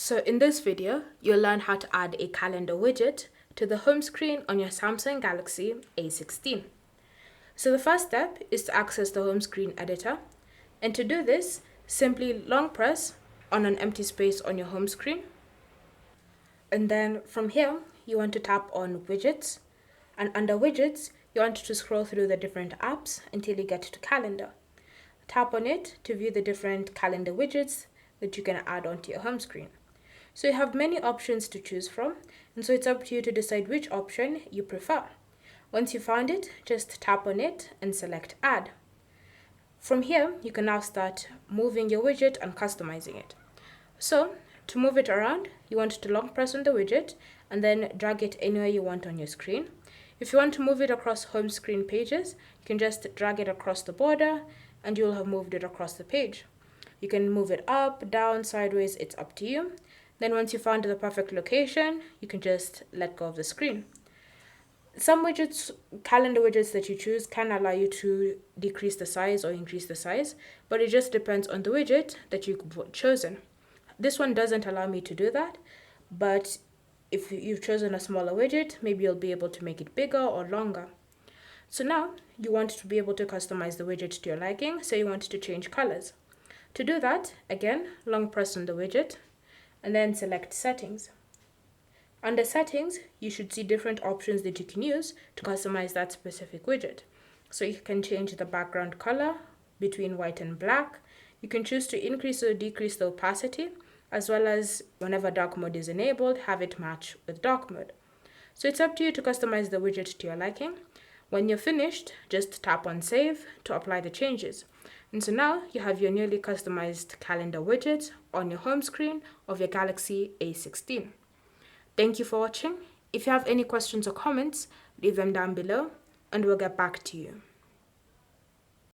So in this video, you'll learn how to add a calendar widget to the home screen on your Samsung Galaxy A16. So the first step is to access the home screen editor. And to do this, simply long press on an empty space on your home screen. And then from here, you want to tap on Widgets. And under Widgets, you want to scroll through the different apps until you get to Calendar. Tap on it to view the different calendar widgets that you can add onto your home screen. So you have many options to choose from, and so it's up to you to decide which option you prefer. Once you found it, just tap on it and select Add. From here, you can now start moving your widget and customizing it. So, to move it around, you want to long press on the widget and then drag it anywhere you want on your screen. If you want to move it across home screen pages, you can just drag it across the border and you'll have moved it across the page. You can move it up, down, sideways, it's up to you. Then once you found the perfect location, you can just let go of the screen. Some widgets, calendar widgets that you choose can allow you to decrease the size or increase the size, but it just depends on the widget that you've chosen. This one doesn't allow me to do that, but if you've chosen a smaller widget, maybe you'll be able to make it bigger or longer. So now you want to be able to customize the widget to your liking, so you want to change colors. To do that, again, long press on the widget and then select Settings. Under Settings, you should see different options that you can use to customize that specific widget. So you can change the background color between white and black. You can choose to increase or decrease the opacity, as well as whenever dark mode is enabled, have it match with dark mode. So it's up to you to customize the widget to your liking. When you're finished, just tap on Save to apply the changes. And so now you have your newly customized calendar widget on your home screen of your Galaxy A16. Thank you for watching. If you have any questions or comments, leave them down below and we'll get back to you.